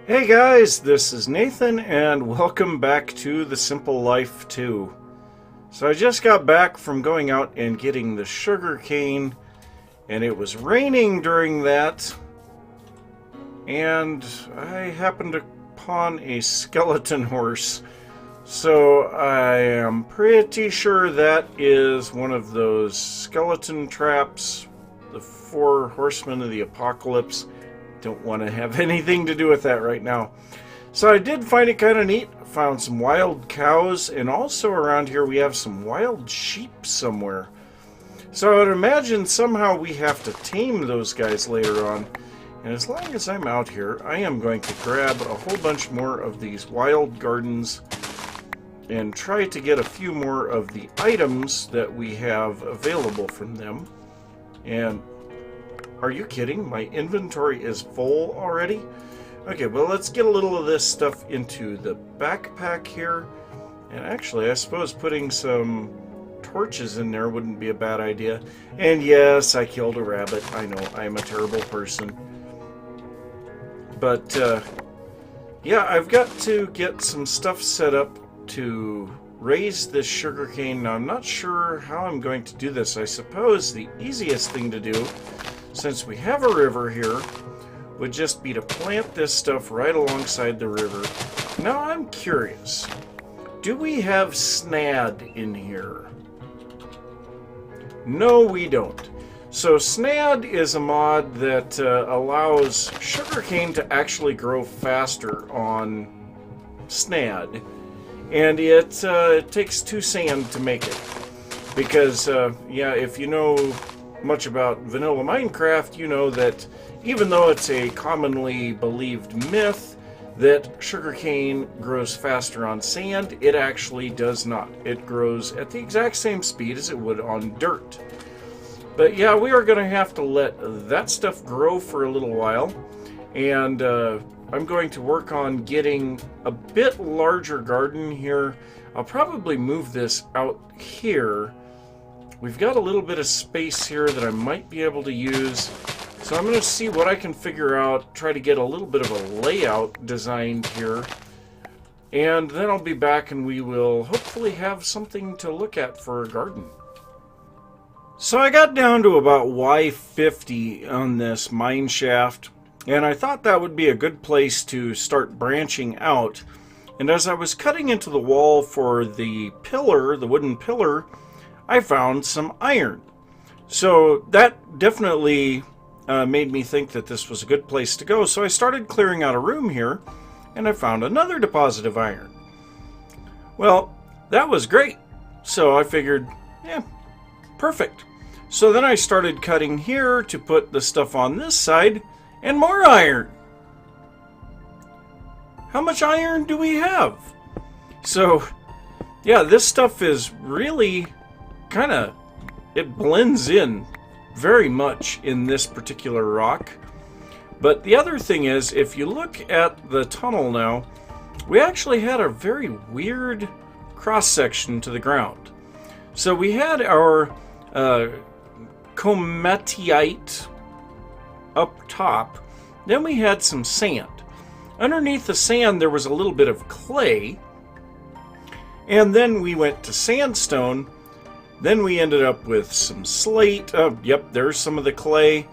Hey guys, this is Nathan and welcome back to The Simple Life 2. So I just got back from going out and getting the sugar cane, and it was raining during that, and I happened upon a skeleton horse. So I am pretty sure that is one of those skeleton traps, the 4 horsemen of the apocalypse. Don't want to have anything to do with that right now. So I did find it kind of neat. I found some wild cows, and also around here we have some wild sheep somewhere. So I would imagine somehow we have to tame those guys later on. And as long as I'm out here, I am going to grab a whole bunch more of these wild gardens and try to get a few more of the items that we have available from them. And are you kidding? My inventory is full already? Okay, well, let's get a little of this stuff into the backpack here. And actually, I suppose putting some torches in there wouldn't be a bad idea. And yes, I killed a rabbit. I know, I'm a terrible person. But, yeah, I've got to get some stuff set up to raise this sugarcane. Now, I'm not sure how I'm going to do this. I suppose the easiest thing to do, since we have a river here, would just be to plant this stuff right alongside the river. Now I'm curious, do we have snad in here? No, we don't. So snad is a mod that allows sugarcane to actually grow faster on snad, and it takes 2 sand to make it. Because, yeah, if you know much about vanilla Minecraft, you know that even though it's a commonly believed myth that sugarcane grows faster on sand, it actually does not. It grows at the exact same speed as it would on dirt. But yeah, we are going to have to let that stuff grow for a little while, and I'm going to work on getting a bit larger garden here. I'll probably move this out here. We've got a little bit of space here that I might be able to use. So I'm going to see what I can figure out, try to get a little bit of a layout designed here. And then I'll be back and we will hopefully have something to look at for a garden. So I got down to about Y50 on this mine shaft, and I thought that would be a good place to start branching out. And as I was cutting into the wall for the pillar, the wooden pillar, I found some iron. So that definitely made me think that this was a good place to go. So I started clearing out a room here, and I found another deposit of iron. Well, that was great. So I figured, yeah, perfect. So then I started cutting here to put the stuff on this side, and more iron. How much iron do we have? So, yeah, this stuff is really it blends in very much in this particular rock. But the other thing is, if you look at the tunnel now, we actually had a very weird cross-section to the ground. So we had our cometite up top, then we had some sand. Underneath the sand there was a little bit of clay, and then we went to sandstone. Then we ended up with some slate. Yep, there's some of the clay.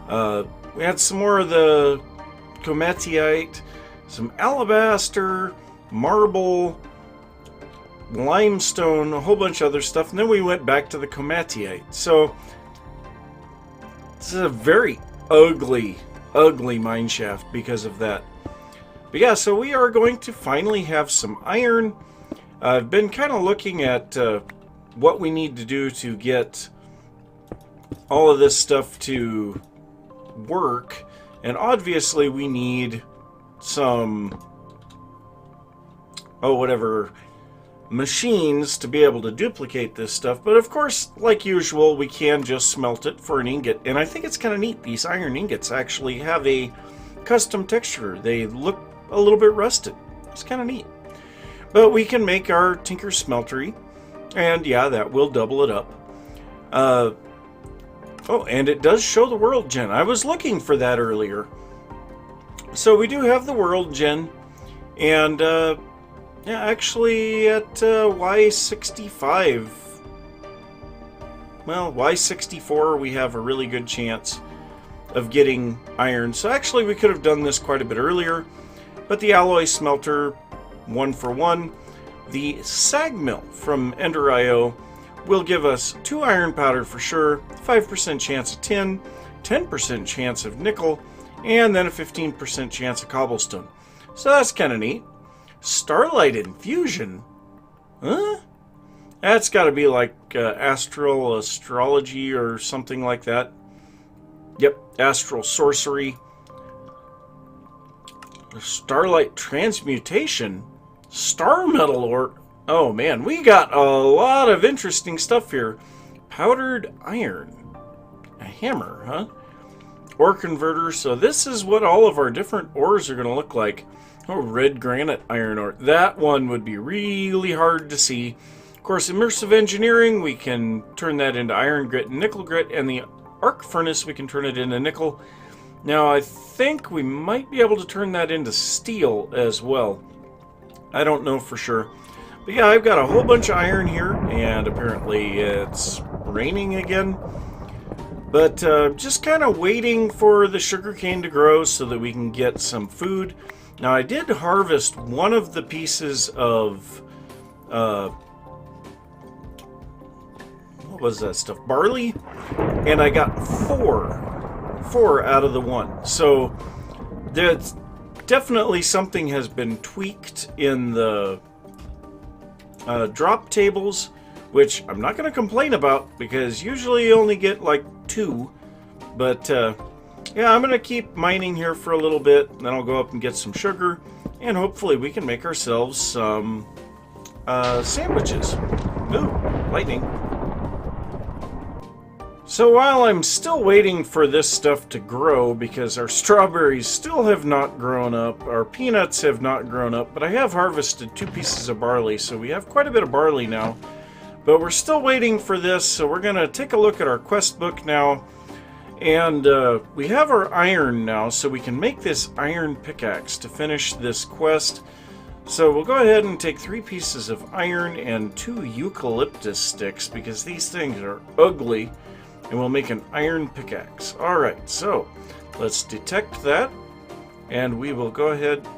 We had some more of the cometite, some alabaster, marble, limestone, a whole bunch of other stuff. And then we went back to the cometite. So this is a very ugly mine shaft because of that. But yeah, so we are going to finally have some iron. I've been kind of looking at what we need to do to get all of this stuff to work, and obviously we need some machines to be able to duplicate this stuff. But of course, like usual, we can just smelt it for an ingot, and I think it's kind of neat. These iron ingots actually have a custom texture. They look a little bit rusted. It's kind of neat. But we can make our tinker smeltery. And yeah, that will double it up. Oh, and it does show the world gen. I was looking for that earlier. So we do have the world gen, and yeah, actually at Y65, well, Y64 we have a really good chance of getting iron. So actually we could have done this quite a bit earlier, but the alloy smelter, 1 for 1. The sag mill from Ender.io will give us 2 iron powder for sure, 5% chance of tin, 10% chance of nickel, and then a 15% chance of cobblestone. So that's kind of neat. Starlight infusion? Huh? That's got to be like astral astrology or something like that. Yep, astral sorcery. Starlight transmutation? Star metal ore? Oh man, we got a lot of interesting stuff here. Powdered iron. A hammer, huh? Ore converter. So this is what all of our different ores are going to look like. Oh, red granite iron ore. That one would be really hard to see. Of course, immersive engineering, we can turn that into iron grit and nickel grit, and the arc furnace, we can turn it into nickel. Now, I think we might be able to turn that into steel as well. I don't know for sure. But yeah, I've got a whole bunch of iron here, and apparently it's raining again. But just kind of waiting for the sugarcane to grow so that we can get some food. Now, I did harvest one of the pieces of, what was that stuff? Barley? And I got four out of the one. So, there's definitely something has been tweaked in the drop tables, which I'm not going to complain about because usually you only get like 2. But yeah, I'm going to keep mining here for a little bit, and then I'll go up and get some sugar, and hopefully we can make ourselves some sandwiches. Ooh, lightning. So while I'm still waiting for this stuff to grow, because our strawberries still have not grown up, our peanuts have not grown up, but I have harvested 2 pieces of barley, so we have quite a bit of barley now. But we're still waiting for this, so we're going to take a look at our quest book now. And we have our iron now, so we can make this iron pickaxe to finish this quest. So we'll go ahead and take 3 pieces of iron and 2 eucalyptus sticks, because these things are ugly. And we'll make an iron pickaxe. Alright, so let's detect that. And we will go ahead.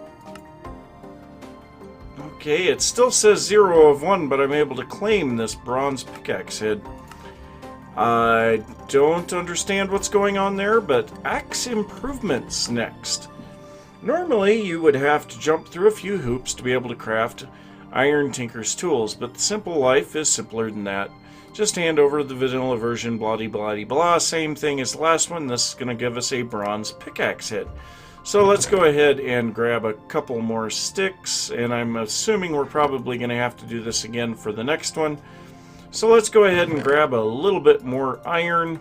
Okay, it still says 0 of 1, but I'm able to claim this bronze pickaxe head. I don't understand what's going on there, but axe improvements next. Normally, you would have to jump through a few hoops to be able to craft Iron Tinker's tools, but the simple life is simpler than that. Just hand over the vanilla version, blah-de-blah-de-blah. Same thing as the last one. This is going to give us a bronze pickaxe head. So let's go ahead and grab a couple more sticks, and I'm assuming we're probably going to have to do this again for the next one. So let's go ahead and grab a little bit more iron,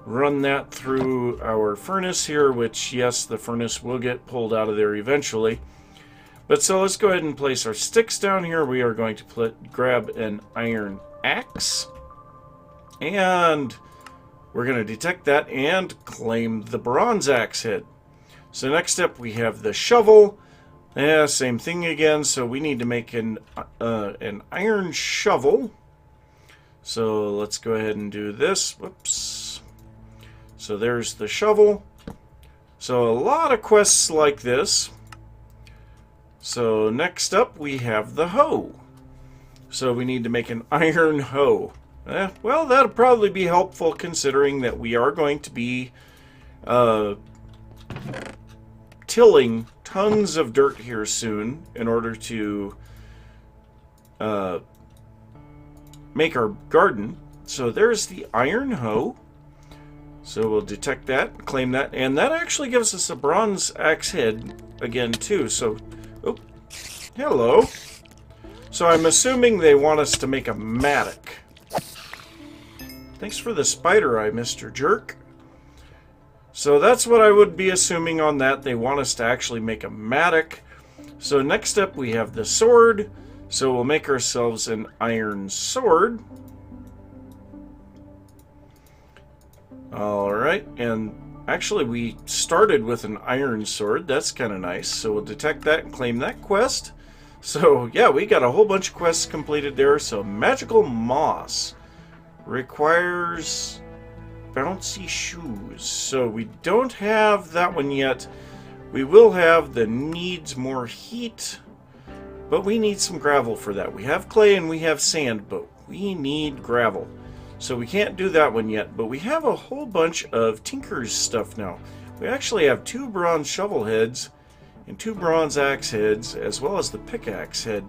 run that through our furnace here, which, yes, the furnace will get pulled out of there eventually. But so let's go ahead and place our sticks down here. We are going to grab an iron axe, and we're going to detect that and claim the bronze axe head. So next up we have the shovel. Yeah, same thing again. So we need to make an iron shovel. So let's go ahead and do this. Whoops. So there's the shovel. So a lot of quests like this. So next up we have the hoe. So we need to make an iron hoe. Well, that'll probably be helpful considering that we are going to be tilling tons of dirt here soon in order to make our garden. So there's the iron hoe. So we'll detect that, claim that, and that actually gives us a bronze axe head again too. So, oh, hello. So I'm assuming they want us to make a mattock. Thanks for the spider eye, Mr. Jerk. So that's what I would be assuming on that. They want us to actually make a mattock. So next up we have the sword. So we'll make ourselves an iron sword. Alright, and Actually, we started with an iron sword. That's kind of nice. So we'll detect that and claim that quest. So yeah, we got a whole bunch of quests completed there. So magical moss requires bouncy shoes. So we don't have that one yet. We will have the needs more heat, but we need some gravel for that. We have clay and we have sand, but we need gravel. So we can't do that one yet, but we have a whole bunch of Tinker's stuff now. We actually have 2 bronze shovel heads and 2 bronze axe heads, as well as the pickaxe head.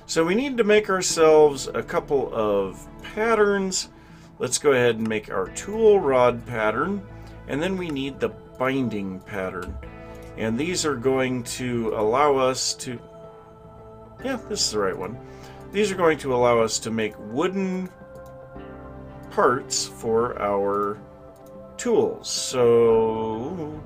So we need to make ourselves a couple of patterns. Let's go ahead and make our tool rod pattern, and then we need the binding pattern. And these are going to allow us to... yeah, this is the right one. These are going to allow us to make wooden parts for our tools. So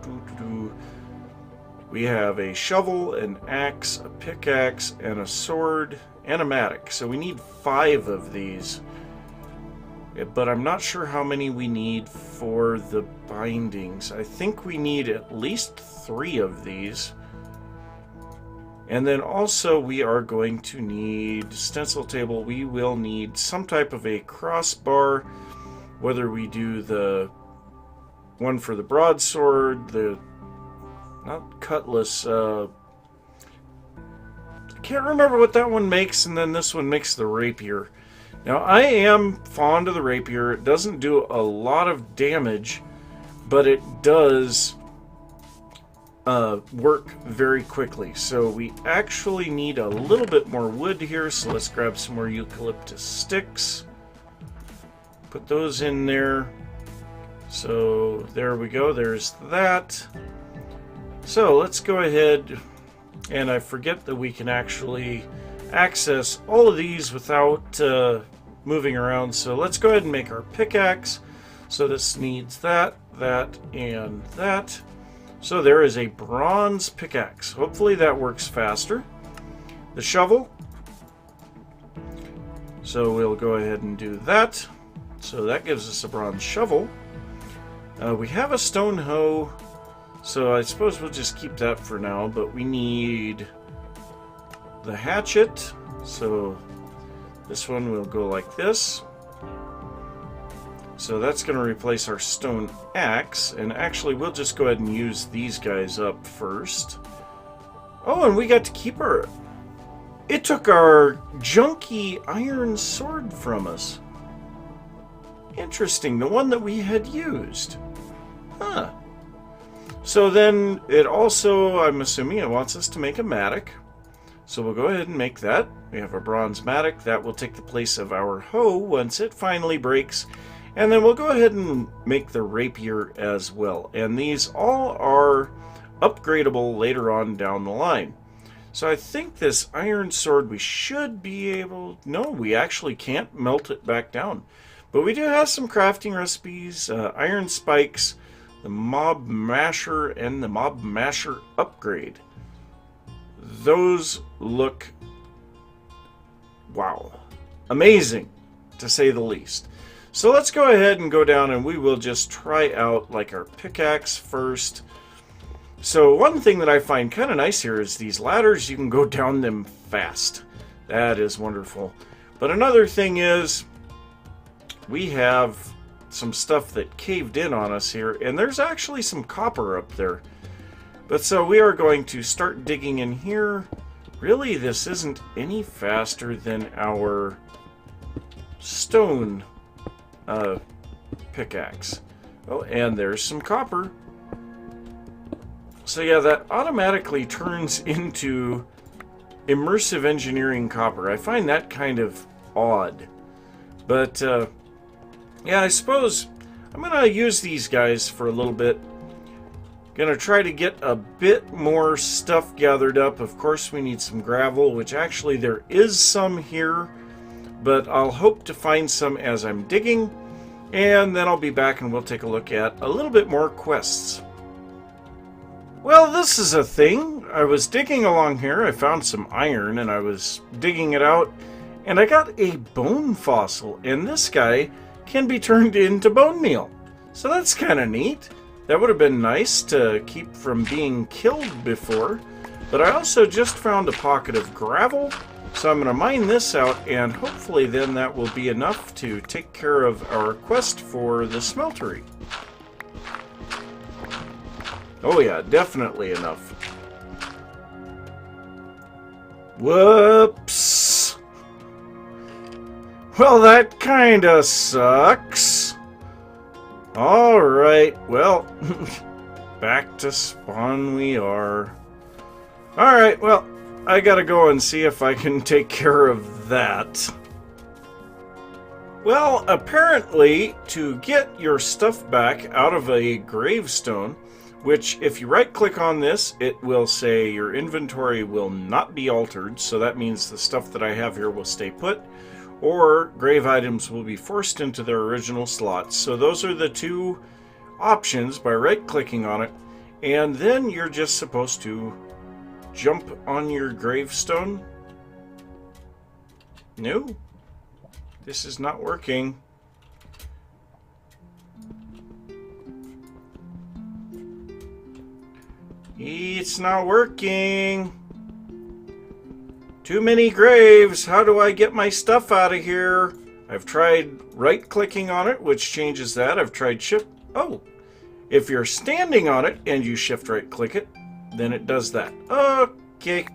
we have a shovel, an axe, a pickaxe, and a sword, and a mattock. So we need 5 of these, but I'm not sure how many we need for the bindings. I think we need at least 3 of these. And then also we are going to need stencil table. We will need some type of a crossbar, whether we do the one for the broadsword, the not cutlass, I can't remember what that one makes, and then this one makes the rapier. Now I am fond of the rapier. It doesn't do a lot of damage, but it does work very quickly. So we actually need a little bit more wood here, so let's grab some more eucalyptus sticks, put those in there. So there we go, there's that. So let's go ahead, and I forget that we can actually access all of these without moving around. So let's go ahead and make our pickaxe. So this needs that, that, and that. So there is a bronze pickaxe. Hopefully that works faster. The shovel. So we'll go ahead and do that. So that gives us a bronze shovel. We have a stone hoe. So I suppose we'll just keep that for now. But we need the hatchet. So this one will go like this. So that's going to replace our stone axe, and actually we'll just go ahead and use these guys up first. Oh, and we got to keep our... it took our junky iron sword from us. Interesting, the one that we had used. Huh. So then it also, I'm assuming it wants us to make a mattock. So we'll go ahead and make that. We have a bronze mattock. That will take the place of our hoe once it finally breaks. And then we'll go ahead and make the rapier as well. And these all are upgradable later on down the line. So I think this iron sword we should be able... no, we actually can't melt it back down. But we do have some crafting recipes, iron spikes, the mob masher, and the mob masher upgrade. Those look... wow. Amazing, to say the least. So let's go ahead and go down, and we will just try out like our pickaxe first. So one thing that I find kind of nice here is these ladders, you can go down them fast. That is wonderful. But another thing is we have some stuff that caved in on us here, and there's actually some copper up there. But so we are going to start digging in here. Really, this isn't any faster than our stone pickaxe. Oh, and there's some copper. So yeah, that automatically turns into immersive engineering copper. I find that kind of odd. But yeah, I suppose I'm gonna use these guys for a little bit. Gonna try to get a bit more stuff gathered up. Of course, we need some gravel, which actually there is some here, but I'll hope to find some as I'm digging, and then I'll be back and we'll take a look at a little bit more quests. Well, this is a thing. I was digging along here, I found some iron, and I was digging it out, and I got a bone fossil, and this guy can be turned into bone meal. So that's kind of neat. That would have been nice to keep from being killed before. But I also just found a pocket of gravel, so I'm going to mine this out, and hopefully then that will be enough to take care of our quest for the smeltery. Oh yeah, definitely enough. Whoops! Well, that kinda sucks. Alright, well, back to spawn we are. Alright, well, I gotta go and see if I can take care of that. Well, apparently, to get your stuff back out of a gravestone, which if you right-click on this, it will say your inventory will not be altered, so that means the stuff that I have here will stay put, or grave items will be forced into their original slots. So those are the two options by right-clicking on it, and then you're just supposed to jump on your gravestone. No, this is not working. It's not working. Too many graves. How do I get my stuff out of here? I've tried right-clicking on it, which changes that. I've tried shift. Oh, if you're standing on it and you shift right-click it, then it does that. Okay.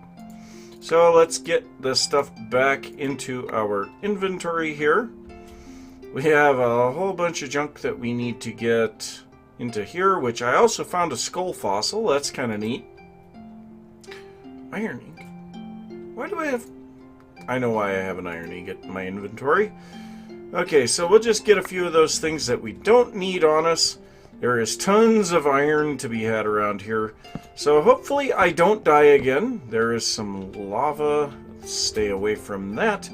So let's get the stuff back into our inventory here. We have a whole bunch of junk that we need to get into here, which I also found a skull fossil. That's kind of neat. Iron ingot. Why do I have... I know why I have an iron ingot in my inventory. Okay, so we'll just get a few of those things that we don't need on us. There is tons of iron to be had around here. So hopefully I don't die again. There is some lava. Stay away from that.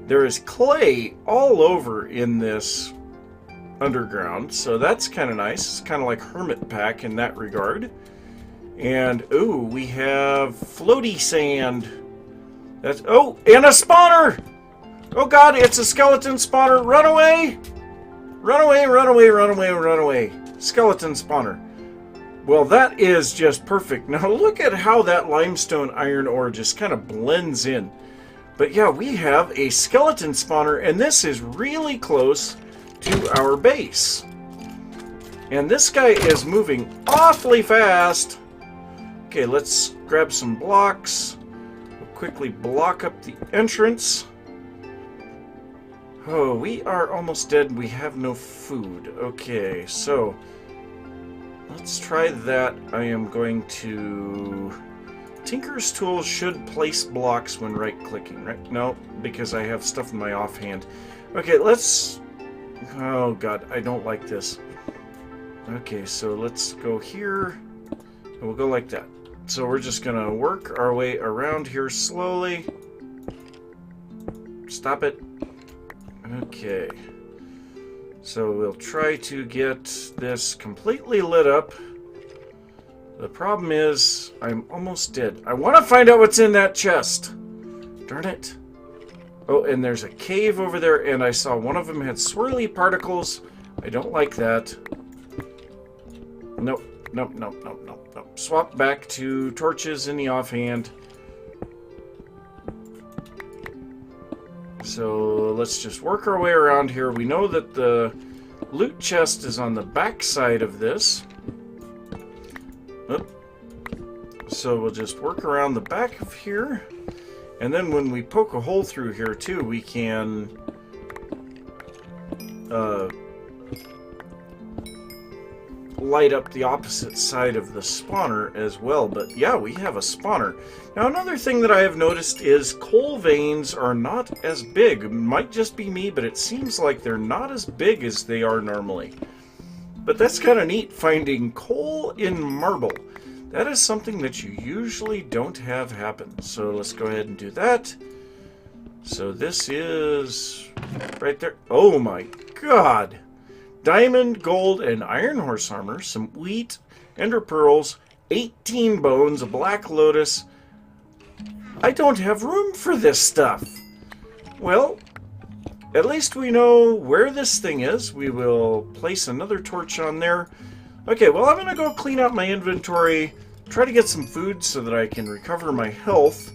There is clay all over in this underground, so that's kind of nice. It's kind of like hermit pack in that regard. And ooh, we have floaty sand. That's oh, and a spawner. Oh god, it's a skeleton spawner. Run away! Run away, run away, run away, run away. Skeleton spawner. Well, that is just perfect. Now look at how that limestone iron ore just kind of blends in. But yeah, we have a skeleton spawner, and this is really close to our base. And this guy is moving awfully fast. Okay, let's grab some blocks. We'll quickly block up the entrance. Oh, we are almost dead. We have no food. Okay, so let's try that. I am going to... Tinker's tool should place blocks when right-clicking, right? No, because I have stuff in my offhand. Okay, let's... Oh god, I don't like this. Okay, so let's go here. And we'll go like that. So we're just gonna work our way around here slowly. Stop it. Okay. So we'll try to get this completely lit up. The problem is, I'm almost dead. I want to find out what's in that chest. Darn it. Oh, and there's a cave over there, and I saw one of them had swirly particles. I don't like that. Nope, nope, nope, nope, nope, nope. Swap back to torches in the offhand. So let's just work our way around here. We know that the loot chest is on the back side of this. So we'll just work around the back of here. And then when we poke a hole through here too, we can light up the opposite side of the spawner as well. But yeah, we have a spawner. Now another thing that I have noticed is coal veins are not as big. It might just be me, but it seems like they're not as big as they are normally. But that's kind of neat, finding coal in marble. That is something that you usually don't have happen. So let's go ahead and do that. So this is right there. Oh my god! Diamond, gold, and iron horse armor, some wheat, ender pearls, 18 bones, a black lotus. I don't have room for this stuff. Well, at least we know where this thing is. We will place another torch on there. Okay, well, I'm going to go clean out my inventory, try to get some food so that I can recover my health,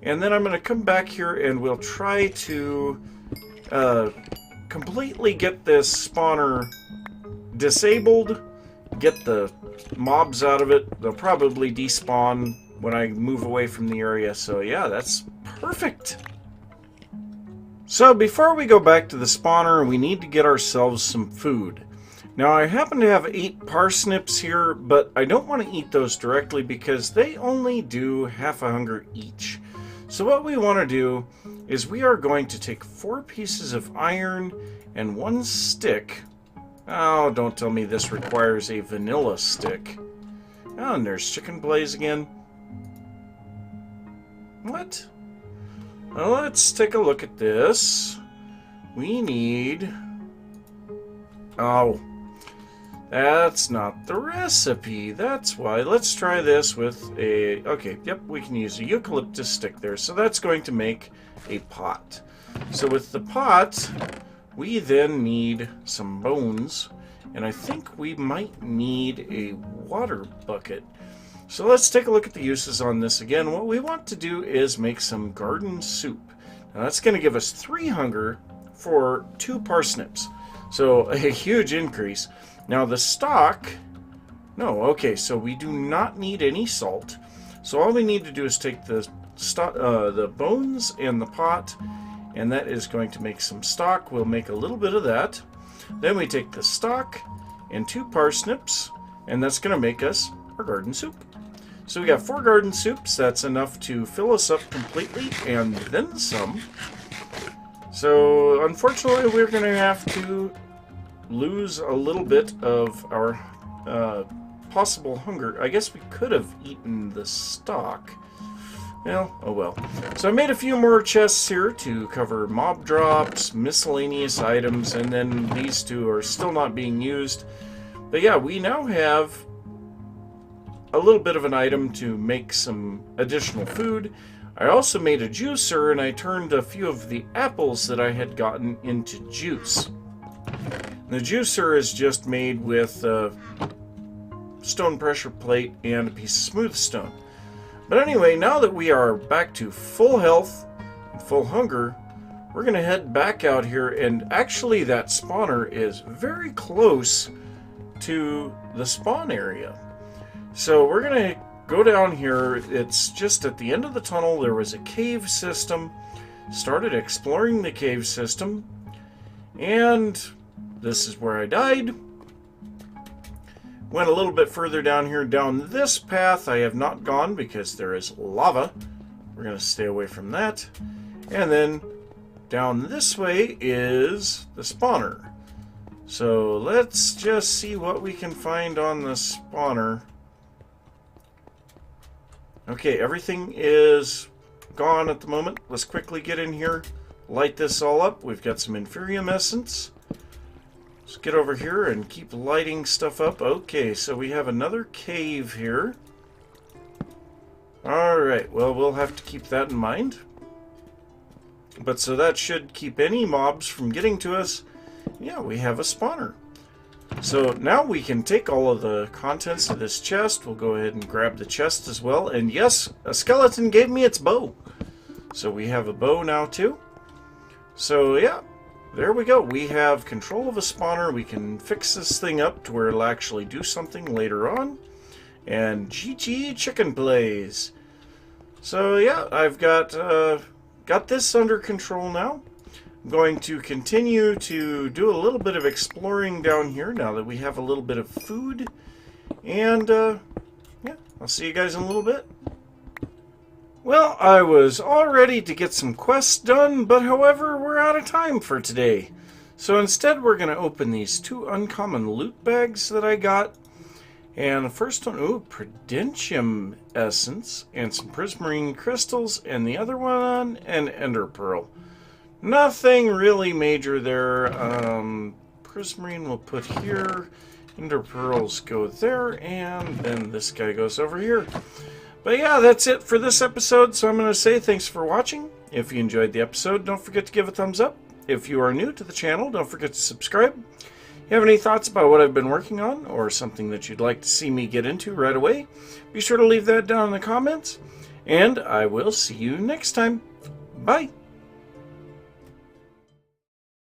and then I'm going to come back here and we'll try to completely get this spawner disabled, get the mobs out of it. They'll probably despawn when I move away from the area, so yeah, that's perfect. So before we go back to the spawner, we need to get ourselves some food. Now I happen to have 8 parsnips here, but I don't want to eat those directly because they only do half a hunger each. So what we want to do is we are going to take 4 pieces of iron and 1 stick. Oh, don't tell me this requires a vanilla stick. Oh, and there's chicken blaze again. What? Well, let's take a look at this. We need... Oh, that's not the recipe. That's why. Let's try this with a... Okay, yep, we can use a eucalyptus stick there. So that's going to make a pot. So with the pot, we then need some bones. And I think we might need a water bucket. So let's take a look at the uses on this again. What we want to do is make some garden soup. Now that's going to give us 3 hunger for 2 parsnips. So a huge increase. Now the stock, no, okay, so we do not need any salt. So all we need to do is take the bones and the pot, and that is going to make some stock. We'll make a little bit of that. Then we take the stock and 2 parsnips, and that's going to make us our garden soup. So we got 4 garden soups. That's enough to fill us up completely, and then some. So unfortunately, we're going to have to lose a little bit of our possible hunger. I guess we could have eaten the stock. Well, oh well. So I made a few more chests here to cover mob drops, miscellaneous items, and then these 2 are still not being used. But yeah, we now have a little bit of an item to make some additional food. I also made a juicer, and I turned a few of the apples that I had gotten into juice. The juicer is just made with a stone pressure plate and a piece of smooth stone. But anyway, now that we are back to full health and full hunger, we're going to head back out here, and actually that spawner is very close to the spawn area. So we're going to go down here. It's just at the end of the tunnel. There was a cave system. Started exploring the cave system, and this is where I died. Went a little bit further down here, down this path. I have not gone because there is lava. We're going to stay away from that. And then down this way is the spawner. So let's just see what we can find on the spawner. Okay, everything is gone at the moment. Let's quickly get in here, light this all up. We've got some Inferium Essence. Let's get over here and keep lighting stuff up. Okay, so we have another cave here. Alright, well, we'll have to keep that in mind. But so that should keep any mobs from getting to us. Yeah, we have a spawner. So now we can take all of the contents of this chest. We'll go ahead and grab the chest as well. And yes, a skeleton gave me its bow. So we have a bow now too. So yeah. There we go. We have control of a spawner. We can fix this thing up to where it'll actually do something later on. And GG chicken plays. So yeah, I've got this under control now. I'm going to continue to do a little bit of exploring down here now that we have a little bit of food. And yeah, I'll see you guys in a little bit. Well, I was all ready to get some quests done, but however, we're out of time for today. So instead, we're going to open these 2 uncommon loot bags that I got. And the first one, ooh, Prudentium Essence and some Prismarine Crystals, and the other one, an Ender Pearl. Nothing really major there. Prismarine we'll put here, Ender Pearls go there, and then this guy goes over here. But yeah, that's it for this episode, so I'm going to say thanks for watching. If you enjoyed the episode, don't forget to give a thumbs up. If you are new to the channel, don't forget to subscribe. You have any thoughts about what I've been working on, or something that you'd like to see me get into right away? Be sure to leave that down in the comments, and I will see you next time. Bye!